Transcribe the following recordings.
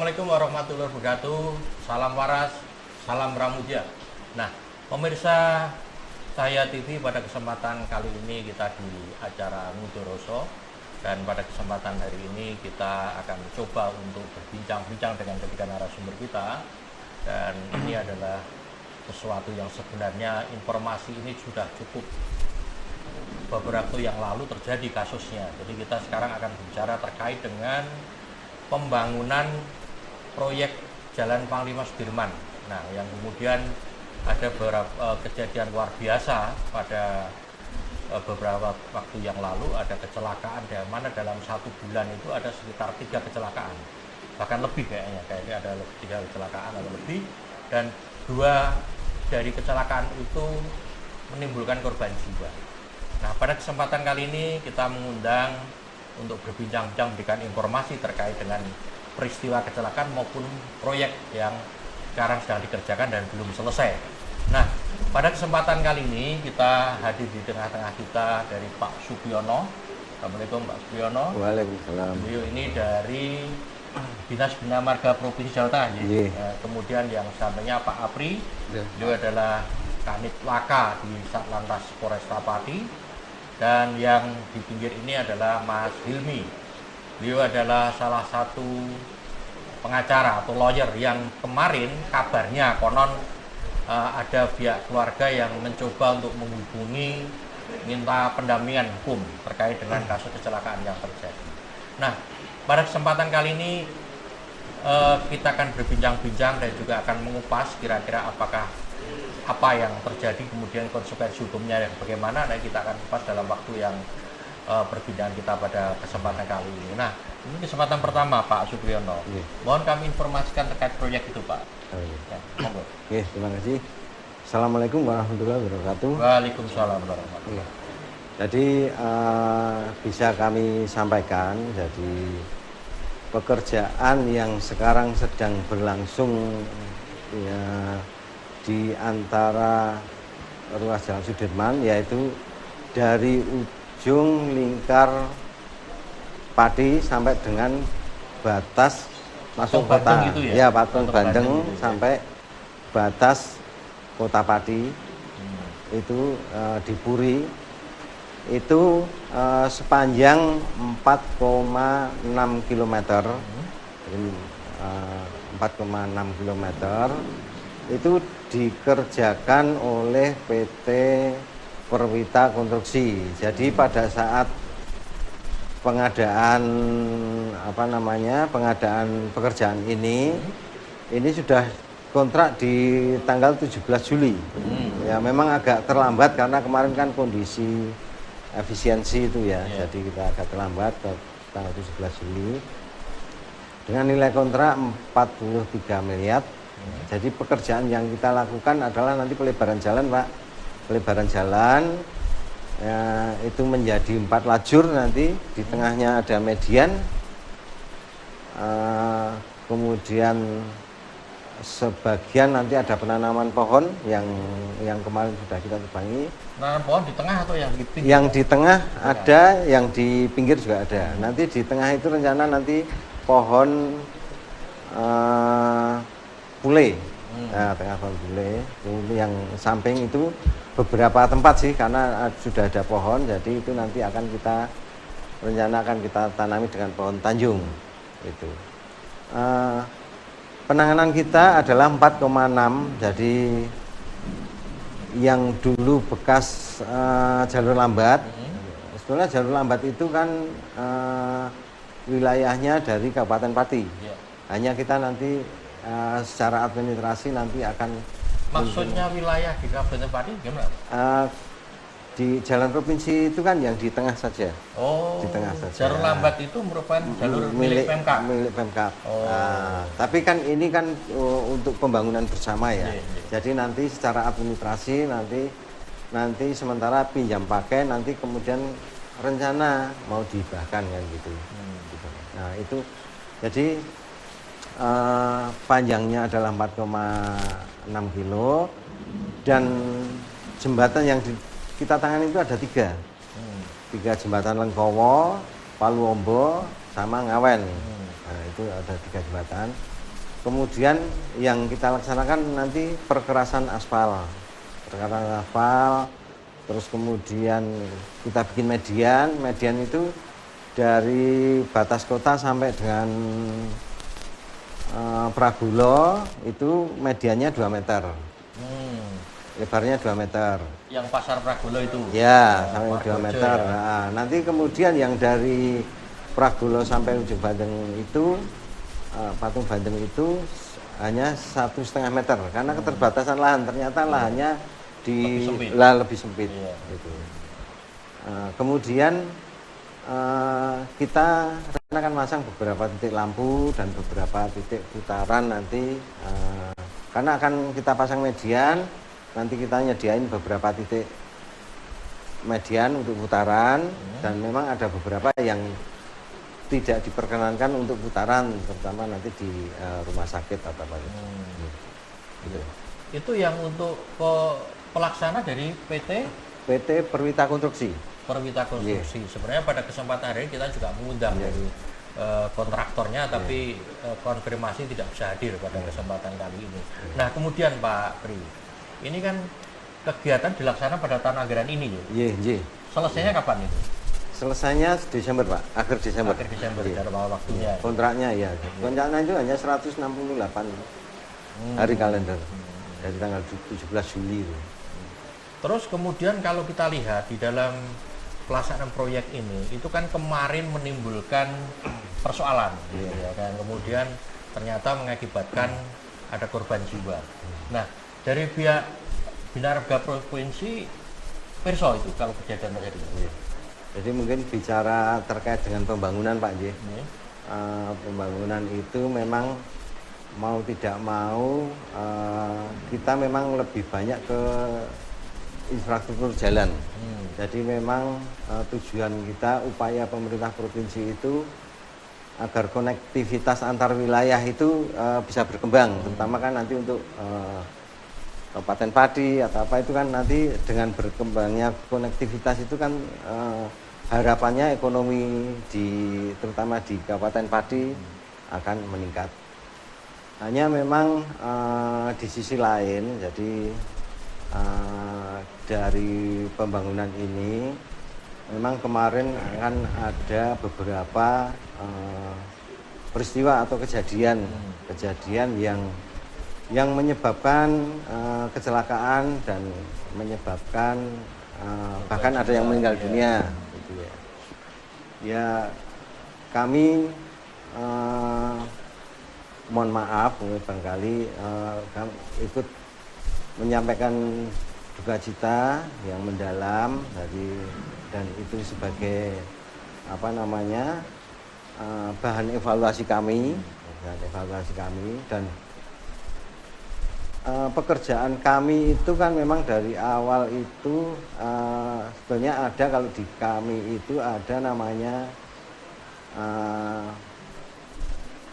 Assalamualaikum warahmatullahi wabarakatuh. Salam waras, salam pramuja. Nah, pemirsa Cahaya TV, pada kesempatan kali ini kita di acara Ngudoroso, dan pada kesempatan hari ini kita akan coba untuk berbincang-bincang dengan ketiga narasumber kita. Dan ini adalah sesuatu yang sebenarnya informasi ini sudah cukup beberapa waktu yang lalu terjadi kasusnya. Jadi kita sekarang akan bicara terkait dengan pembangunan proyek Jalan Panglima Sudirman. Nah, yang kemudian ada beberapa kejadian luar biasa pada beberapa waktu yang lalu, ada kecelakaan di mana dalam 1 bulan itu ada sekitar 3 kecelakaan, bahkan lebih kayaknya ada 3 kecelakaan atau lebih, dan 2 dari kecelakaan itu menimbulkan korban jiwa. Nah, pada kesempatan kali ini kita mengundang untuk berbincang-bincang, memberikan informasi terkait dengan peristiwa kecelakaan maupun proyek yang sekarang sedang dikerjakan dan belum selesai. Nah, pada kesempatan kali ini kita hadir di tengah-tengah kita dari Pak Supiono. Assalamualaikum Pak Supiono. Waalaikumsalam. Beliau ini dari Dinas Bina Marga Provinsi Jawa Tengah. Kemudian yang sampingnya Pak Apri, beliau adalah Kanit Laka di Satlantas Polresta Pati. Dan yang di pinggir ini adalah Mas Hilmi. Beliau adalah salah satu pengacara atau lawyer yang kemarin kabarnya konon ada pihak keluarga yang mencoba untuk menghubungi, minta pendampingan hukum terkait dengan kasus kecelakaan yang terjadi. Nah, pada kesempatan kali ini kita akan berbincang-bincang dan juga akan mengupas kira-kira apa yang terjadi, kemudian konsekuensi hukumnya dan bagaimana. Nah, kita akan kupas dalam waktu yang perbincangan kita pada kesempatan kali ini. Nah, ini kesempatan pertama Pak Supiono. Mohon kami informasikan terkait proyek itu, Pak. Ya, monggo. Terima kasih. Assalamualaikum warahmatullahi wabarakatuh. Waalaikumsalam warahmatullahi wabarakatuh. Jadi bisa kami sampaikan, jadi pekerjaan yang sekarang sedang berlangsung ya di antara ruas Jalan Sudirman, yaitu dari ujung lingkar Pati sampai dengan batas masuk kota, gitu ya? Patung Bandeng gitu, sampai batas Kota Pati. Itu di Puri itu sepanjang 4,6 km. 4,6 km itu dikerjakan oleh PT Perwita Konstruksi. Jadi pada saat pengadaan pekerjaan ini sudah kontrak di tanggal 17 Juli. Ya, memang agak terlambat karena kemarin kan kondisi efisiensi itu ya. Jadi kita agak terlambat ke tanggal 17 Juli dengan nilai kontrak 43 miliar. Jadi pekerjaan yang kita lakukan adalah nanti pelebaran jalan, Pak. Pelebaran jalan itu menjadi 4 lajur, nanti di tengahnya ada median. Kemudian sebagian nanti ada penanaman pohon yang kemarin sudah kita tebangi. Penanaman pohon di tengah atau yang di pinggir? Yang di tengah ada, yang di pinggir juga ada. Nanti di tengah itu rencana nanti pohon pule, tengah pohon pule. Yang samping itu beberapa tempat sih, karena sudah ada pohon, jadi itu nanti akan kita tanami dengan pohon tanjung. Itu penanganan kita adalah 4,6. Jadi yang dulu bekas jalur lambat, sebetulnya jalur lambat itu kan wilayahnya dari Kabupaten Pati. Hanya kita nanti secara administrasi nanti akan. Maksudnya wilayah di Kabupaten Pati gimana? Di jalan provinsi itu kan yang di tengah saja. Oh, di tengah saja. Jalur lambat itu merupakan jalur milik Pemkab. Milik Pemkab. Tapi kan ini kan untuk pembangunan bersama ya. Jadi nanti secara administrasi nanti sementara pinjam pakai, nanti kemudian rencana mau dihibahkan kan gitu. Nah itu jadi panjangnya adalah 4,6 kilo dan jembatan yang kita tangani itu ada 3 jembatan Lengkowo, Paluombo, sama Ngawen. Nah, itu ada 3 jembatan. Kemudian yang kita laksanakan nanti perkerasan aspal, terus kemudian kita bikin median itu dari batas kota sampai dengan Pragulo itu mediannya 2 meter, lebarnya 2 meter. Yang pasar Pragulo itu? Ya, sampai 2 Wargojo meter. ya. Nah, nanti kemudian yang dari Pragulo sampai ujung Bandeng itu, Patung Bandeng itu hanya 1,5 meter karena keterbatasan lahan. Ternyata lahannya lebih sempit. Iya. Gitu. Kemudian kita akan masang beberapa titik lampu dan beberapa titik putaran nanti, karena akan kita pasang median. Nanti kita nyediain beberapa titik median untuk putaran, dan memang ada beberapa yang tidak diperkenankan untuk putaran, terutama nanti di rumah sakit atau apa gitu. Gitu. Itu yang untuk pelaksana dari PT Perwita Konstruksi. Perwita Konstruksi. Sebenarnya pada kesempatan hari ini kita juga mengundang dari kontraktornya, tapi konfirmasi tidak bisa hadir pada kesempatan kali ini. Nah, kemudian Pak Pri, ini kan kegiatan dilaksanakan pada tahun anggaran ini ya? Iya. Selesainya kapan itu? Selesainya Desember, Pak. Akhir Desember. Akhir Desember, Iya. jadwal waktunya. Kontraknya ya. Kontraknya itu hanya 168 hari kalender. Dari tanggal 17 Juli itu. Terus kemudian kalau kita lihat di dalam pelaksanaan proyek ini, itu kan kemarin menimbulkan persoalan, gitu ya kan. Kemudian ternyata mengakibatkan ada korban jiwa. Nah, dari pihak Binarga Provinsi perso itu kalau kejadian terjadi. Jadi mungkin bicara terkait dengan pembangunan, Pak J. Pembangunan itu memang mau tidak mau kita memang lebih banyak ke infrastruktur jalan. Jadi memang tujuan kita, upaya pemerintah provinsi itu agar konektivitas antar wilayah itu bisa berkembang, terutama kan nanti untuk Kabupaten Pati atau apa itu kan nanti dengan berkembangnya konektivitas itu kan harapannya ekonomi terutama di Kabupaten Pati akan meningkat. Hanya memang di sisi lain, jadi dari pembangunan ini memang kemarin akan ada beberapa peristiwa atau kejadian yang menyebabkan kecelakaan dan menyebabkan bahkan ada yang meninggal dunia. Gitu ya. Ya kami mohon maaf barangkali kami ikut menyampaikan duka cita yang mendalam dan itu sebagai bahan evaluasi kami dan pekerjaan kami itu kan memang dari awal itu sebenarnya ada, kalau di kami itu ada namanya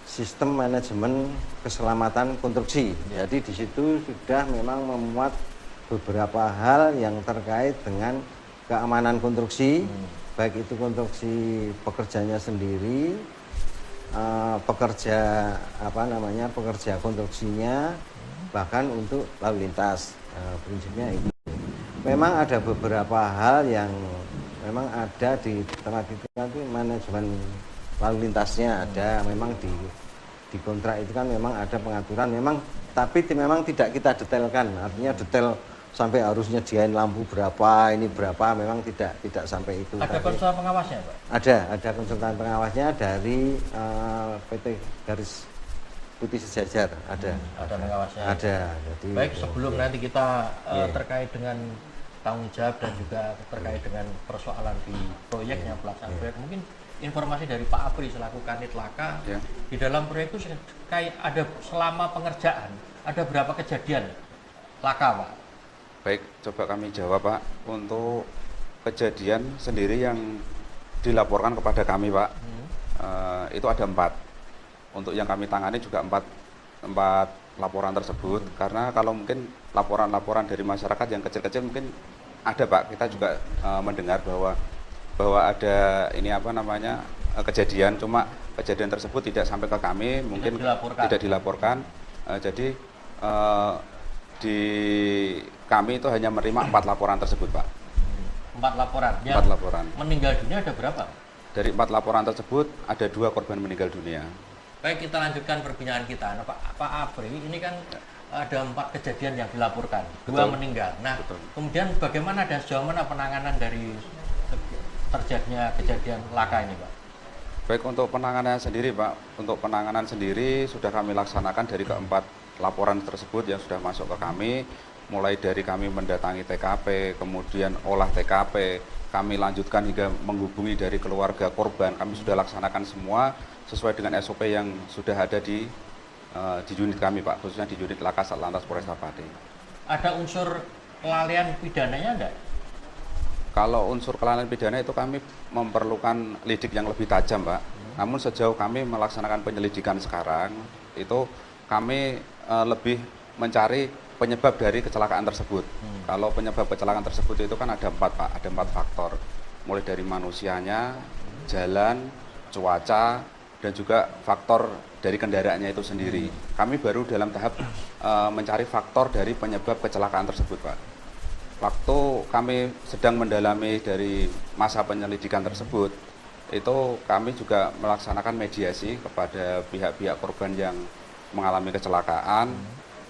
sistem manajemen keselamatan konstruksi. Jadi di situ sudah memang memuat beberapa hal yang terkait dengan keamanan konstruksi, baik itu konstruksi pekerjanya sendiri, pekerja konstruksinya, bahkan untuk lalu lintas. Prinsipnya itu memang ada beberapa hal yang memang ada di tempat itu, nanti manajemen lalu lintasnya ada, memang di kontrak itu kan memang ada pengaturan memang, tapi memang tidak kita detailkan, artinya detail sampai harus nyediain lampu berapa, ini berapa, memang tidak sampai itu. Ada konsultan pengawasnya, Pak? Ada konsultan pengawasnya dari PT Garis Putih Sejajar, ada pengawasnya. Ada. Jadi, baik, sebelum nanti kita terkait dengan tanggung jawab dan juga terkait dengan persoalan di proyeknya, pelaksanaan proyek, mungkin informasi dari Pak Apri selaku Kanit Laka, di dalam proyek itu kayak ada selama pengerjaan ada berapa kejadian laka, Pak? Baik, coba kami jawab, Pak. Untuk kejadian sendiri yang dilaporkan kepada kami, Pak, itu ada 4. Untuk yang kami tangani juga 4 laporan tersebut. Karena kalau mungkin laporan-laporan dari masyarakat yang kecil-kecil mungkin ada, Pak. Kita juga mendengar bahwa ada kejadian, cuma kejadian tersebut tidak sampai ke kami, mungkin tidak dilaporkan. Jadi di kami itu hanya menerima 4 laporan tersebut, Pak. 4 laporan. 4 laporan. Meninggal dunia ada berapa? Dari 4 laporan tersebut ada 2 korban meninggal dunia. Baik, kita lanjutkan perbincangan kita. Nah, Pak Apri, ini kan ada 4 kejadian yang dilaporkan, 2 meninggal. Nah, kemudian bagaimana dan sejauh mana penanganan dari terjadinya kejadian laka ini, Pak? Baik, untuk penanganan sendiri, Pak. Untuk penanganan sendiri sudah kami laksanakan dari keempat laporan tersebut yang sudah masuk ke kami. Mulai dari kami mendatangi TKP, kemudian olah TKP, kami lanjutkan hingga menghubungi dari keluarga korban. Kami sudah laksanakan semua sesuai dengan SOP yang sudah ada di unit kami, Pak, khususnya di unit Laka Satlantas Polresta Pati. Ada unsur kelalaian pidananya enggak? Kalau unsur kelalaian pidana itu kami memerlukan lidik yang lebih tajam, Pak. Namun sejauh kami melaksanakan penyelidikan sekarang, itu kami lebih mencari penyebab dari kecelakaan tersebut. Kalau penyebab kecelakaan tersebut itu kan ada 4, Pak, ada 4 faktor. Mulai dari manusianya, jalan, cuaca, dan juga faktor dari kendaraannya itu sendiri. Kami baru dalam tahap mencari faktor dari penyebab kecelakaan tersebut, Pak. Waktu kami sedang mendalami dari masa penyelidikan tersebut, itu kami juga melaksanakan mediasi kepada pihak-pihak korban yang mengalami kecelakaan,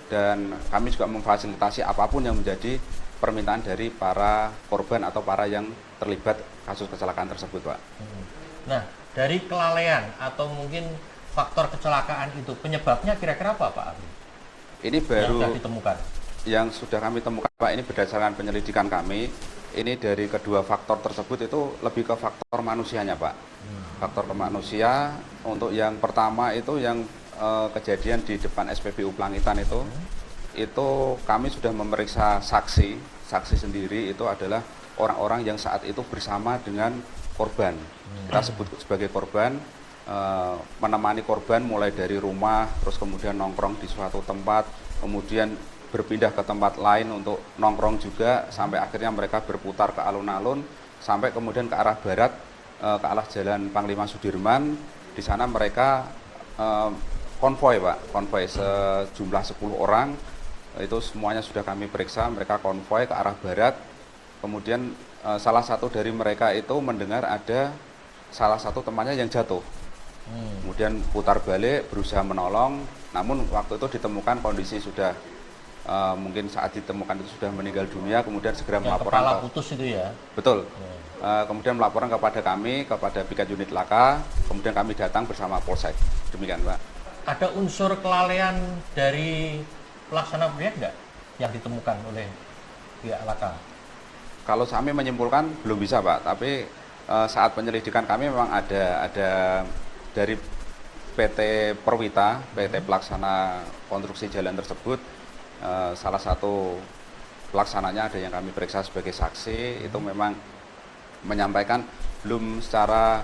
dan kami juga memfasilitasi apapun yang menjadi permintaan dari para korban atau para yang terlibat kasus kecelakaan tersebut, Pak. Nah, dari kelalaian atau mungkin faktor kecelakaan itu penyebabnya kira-kira apa, Pak? Ini baru yang sudah ditemukan. Yang sudah kami temukan, Pak, ini berdasarkan penyelidikan kami. Ini dari kedua faktor tersebut itu lebih ke faktor manusianya, Pak. Faktor ke manusia. Untuk yang pertama itu yang kejadian di depan SPBU Plangitan itu kami sudah memeriksa saksi. Saksi sendiri itu adalah orang-orang yang saat itu bersama dengan korban. Kita sebut sebagai korban, menemani korban mulai dari rumah, terus kemudian nongkrong di suatu tempat, kemudian berpindah ke tempat lain untuk nongkrong juga, sampai akhirnya mereka berputar ke alun-alun, sampai kemudian ke arah barat, ke arah Jalan Panglima Sudirman. Di sana mereka konvoy, Pak, konvoy sejumlah 10 orang, itu semuanya sudah kami periksa. Mereka konvoy ke arah barat, kemudian salah satu dari mereka itu mendengar ada salah satu temannya yang jatuh, kemudian putar balik berusaha menolong, namun waktu itu ditemukan kondisi sudah mungkin saat ditemukan itu sudah meninggal dunia, kemudian segera melaporkan. Kepala putus itu ya? Betul. Kemudian melaporkan kepada kami, kepada Piket Unit Laka, kemudian kami datang bersama Polsek. Demikian, Pak. Ada unsur kelalaian dari pelaksana proyek nggak yang ditemukan oleh pihak Laka? Kalau kami menyimpulkan belum bisa, Pak, tapi saat penyelidikan kami memang ada dari PT Perwita, PT Pelaksana Konstruksi Jalan tersebut, salah satu pelaksananya ada yang kami periksa sebagai saksi, itu memang menyampaikan belum secara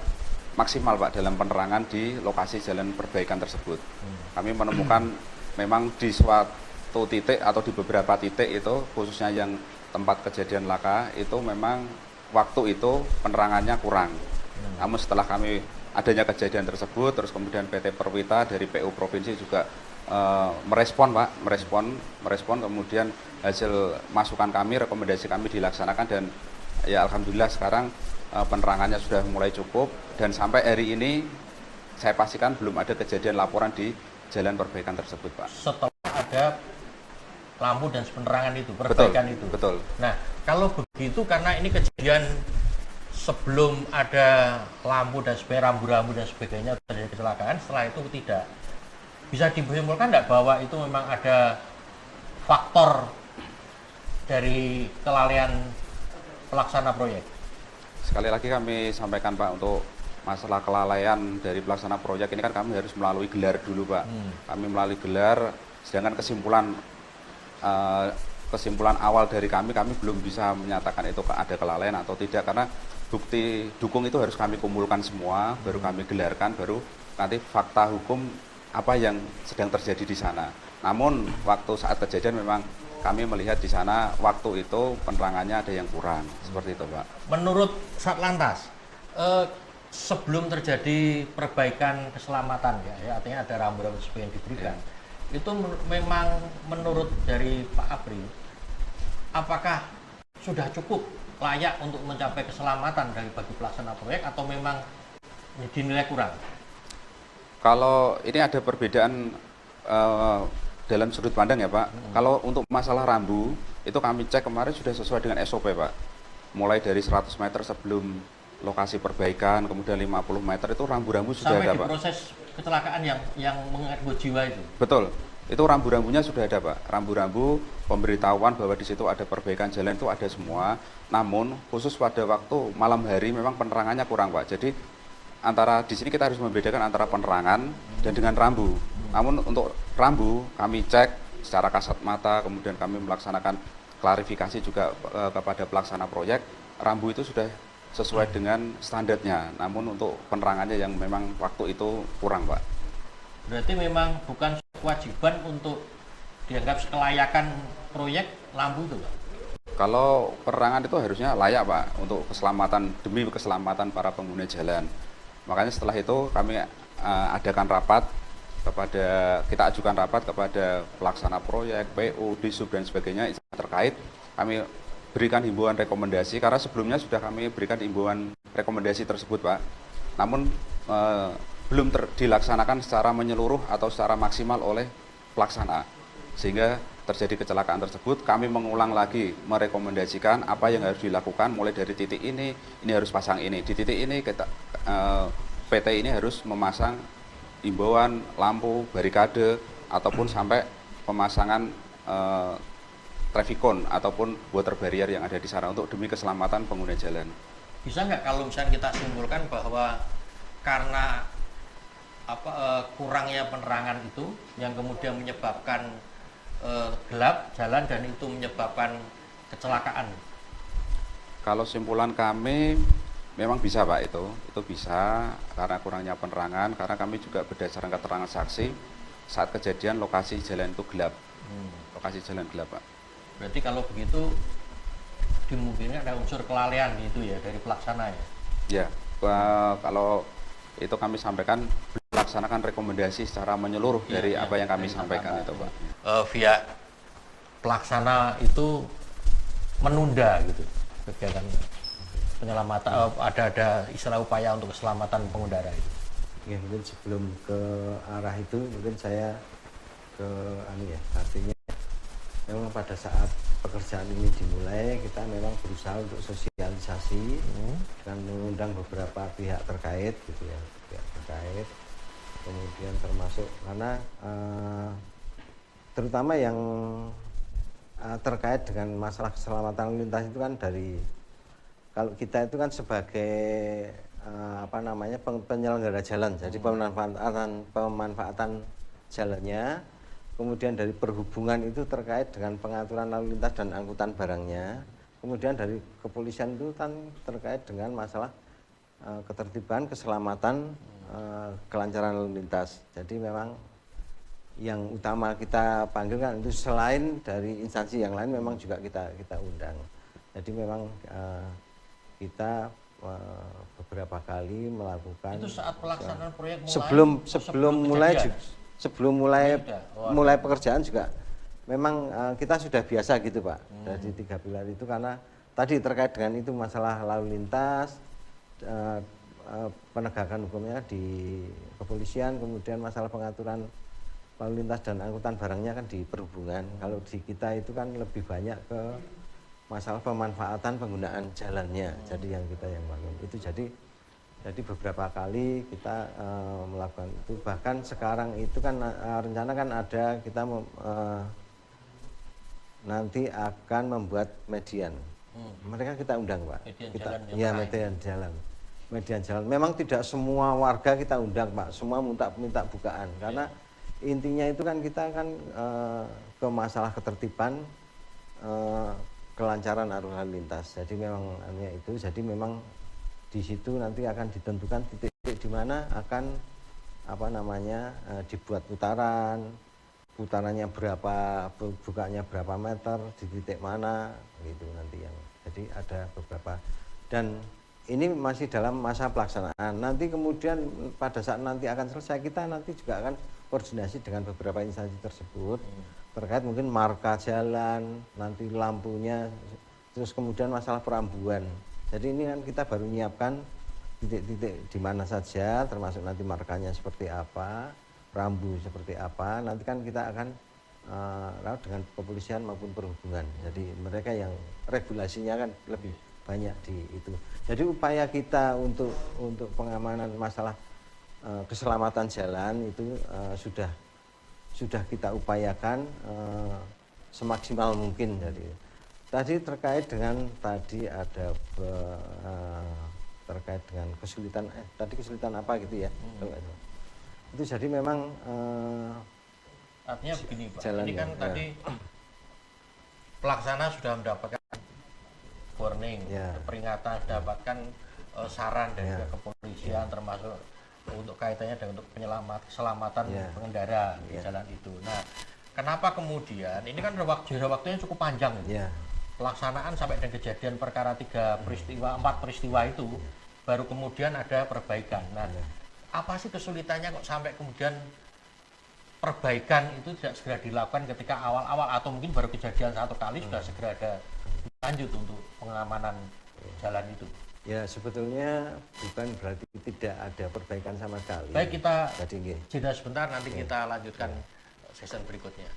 maksimal, Pak, dalam penerangan di lokasi jalan perbaikan tersebut. Kami menemukan memang di suatu titik atau di beberapa titik itu, khususnya yang tempat kejadian laka, itu memang waktu itu penerangannya kurang. Namun setelah kami adanya kejadian tersebut, terus kemudian PT Perwita dari PU Provinsi juga merespon, Pak, merespon kemudian hasil masukan kami, rekomendasi kami dilaksanakan, dan ya alhamdulillah sekarang penerangannya sudah mulai cukup, dan sampai hari ini saya pastikan belum ada kejadian laporan di jalan perbaikan tersebut, Pak. Setelah ada lampu dan penerangan itu, perbaikan itu. Betul. Nah, kalau begitu karena ini kejadian sebelum ada lampu dan sebagainya, rambu-rambu dan sebagainya terjadi kecelakaan, setelah itu tidak. Bisa disimpulkan tidak bahwa itu memang ada faktor dari kelalaian pelaksana proyek? Sekali lagi kami sampaikan, Pak, untuk masalah kelalaian dari pelaksana proyek ini kan kami harus melalui gelar dulu, Pak. Kami melalui gelar, sedangkan kesimpulan awal dari kami belum bisa menyatakan itu ada kelalaian atau tidak, karena bukti dukung itu harus kami kumpulkan semua, baru kami gelarkan, baru nanti fakta hukum apa yang sedang terjadi di sana. Namun waktu saat kejadian memang kami melihat di sana waktu itu penerangannya ada yang kurang, seperti itu, Pak. Menurut Satlantas, sebelum terjadi perbaikan keselamatan ya, artinya ada rambu-rambu yang diberikan. Itu memang menurut dari Pak Apri, apakah sudah cukup layak untuk mencapai keselamatan dari bagi pelaksana proyek atau memang dinilai kurang? Kalau ini ada perbedaan dalam sudut pandang ya Pak. Kalau untuk masalah rambu, itu kami cek kemarin sudah sesuai dengan SOP Pak. Mulai dari 100 meter sebelum lokasi perbaikan, kemudian 50 meter itu rambu-rambu sudah sampai ada di Pak. proses kecelakaan yang mengakibatkan jiwa itu. Betul, itu rambu-rambunya sudah ada Pak. Rambu-rambu pemberitahuan bahwa di situ ada perbaikan jalan itu ada semua. Namun khusus pada waktu malam hari memang penerangannya kurang Pak. Jadi antara di sini kita harus membedakan antara penerangan dan dengan rambu. Namun untuk rambu kami cek secara kasat mata, kemudian kami melaksanakan klarifikasi juga kepada pelaksana proyek. Rambu itu sudah sesuai dengan standarnya. Namun untuk penerangannya yang memang waktu itu kurang Pak. Berarti memang bukan kewajiban untuk dianggap kelayakan proyek lampu itu Pak? Kalau penerangan itu harusnya layak Pak untuk keselamatan, demi keselamatan para pengguna jalan. Makanya setelah itu kami adakan rapat kita ajukan rapat kepada pelaksana proyek, PU, Disub dan sebagainya terkait. Kami berikan himbauan rekomendasi karena sebelumnya sudah kami berikan himbauan rekomendasi tersebut Pak. Namun belum dilaksanakan secara menyeluruh atau secara maksimal oleh pelaksana. Sehingga terjadi kecelakaan tersebut, kami mengulang lagi merekomendasikan apa yang harus dilakukan mulai dari titik ini harus pasang ini. Di titik ini kita PT ini harus memasang himbauan lampu, barikade ataupun sampai pemasangan traffic cone ataupun water barrier yang ada di sana untuk demi keselamatan pengguna jalan. Bisa nggak kalau misalnya kita simpulkan bahwa karena kurangnya penerangan itu yang kemudian menyebabkan gelap jalan dan itu menyebabkan kecelakaan? Kalau simpulan kami memang bisa Pak, itu bisa karena kurangnya penerangan, karena kami juga berdasarkan keterangan saksi saat kejadian lokasi jalan itu gelap. Lokasi jalan gelap Pak. Berarti kalau begitu dimungkinkan ada unsur kelalaian gitu ya dari pelaksana ya? Ya, kalau itu kami sampaikan melaksanakan rekomendasi secara menyeluruh dari apa yang kami sampaikan itu Pak. Via pelaksana itu menunda gitu kegiatan penyelamatan, ada istilah upaya untuk keselamatan pengendara itu. Ya, mungkin sebelum ke arah itu mungkin saya ke artinya memang pada saat pekerjaan ini dimulai kita memang berusaha untuk sosialisasi dengan mengundang beberapa pihak terkait gitu ya, pihak terkait, kemudian termasuk karena terutama yang terkait dengan masalah keselamatan lalu lintas itu kan dari kalau kita itu kan sebagai penyelenggara jalan, jadi pemanfaatan jalannya, kemudian dari perhubungan itu terkait dengan pengaturan lalu lintas dan angkutan barangnya, kemudian dari kepolisian itu kan terkait dengan masalah ketertiban, keselamatan, kelancaran lalu lintas. Jadi memang yang utama kita panggil kan itu selain dari instansi yang lain memang juga kita undang. Jadi memang kita beberapa kali melakukan itu saat pelaksanaan proyek mulai sebelum mulai pekerjaan juga memang kita sudah biasa gitu Pak. Dari 3 pilar itu karena tadi terkait dengan itu masalah lalu lintas, penegakan hukumnya di kepolisian, kemudian masalah pengaturan lalu lintas dan angkutan barangnya kan di perhubungan. Kalau di kita itu kan lebih banyak ke masalah pemanfaatan penggunaan jalannya. Jadi yang kita yang bangun itu jadi beberapa kali kita melakukan itu, bahkan sekarang itu kan rencana kan ada kita nanti akan membuat median. Mereka kita undang Pak. Median jalan. Memang tidak semua warga kita undang Pak. Semua minta bukaan karena intinya itu kan kita kan ke masalah ketertiban, kelancaran arus lalu lintas. Jadi memang itu. Jadi memang di situ nanti akan ditentukan titik-titik di mana akan dibuat putarannya berapa, bukanya berapa meter, di titik mana gitu nanti yang. Jadi ada beberapa dan ini masih dalam masa pelaksanaan. Nanti kemudian pada saat nanti akan selesai, kita nanti juga akan koordinasi dengan beberapa instansi tersebut terkait mungkin marka jalan, nanti lampunya, terus kemudian masalah perambuan. Jadi ini kan kita baru menyiapkan titik-titik di mana saja, termasuk nanti markanya seperti apa, rambu seperti apa. Nanti kan kita akan dengan kepolisian maupun perhubungan. Jadi mereka yang regulasinya kan lebih banyak di itu. Jadi upaya kita untuk pengamanan masalah keselamatan jalan itu sudah kita upayakan semaksimal mungkin. Jadi tadi terkait dengan terkait dengan kesulitan tadi kesulitan apa gitu ya. Itu jadi memang artinya begini Pak, jalan ini kan tadi pelaksana sudah mendapatkan warning, peringatan, mendapatkan saran dari kepolisian, termasuk untuk kaitannya dengan keselamatan pengendara di jalan itu. Nah, kenapa kemudian ini kan waktunya cukup panjang gitu. Pelaksanaan sampai dengan kejadian perkara 4 peristiwa itu baru kemudian ada perbaikan. Nah, apa sih kesulitannya kok sampai kemudian perbaikan itu tidak segera dilakukan ketika awal-awal, atau mungkin baru kejadian satu kali sudah segera ada lanjut untuk pengamanan jalan itu? Ya, sebetulnya bukan berarti tidak ada perbaikan sama sekali. Baik, kita Jadi, jeda sebentar, nanti kita lanjutkan season berikutnya.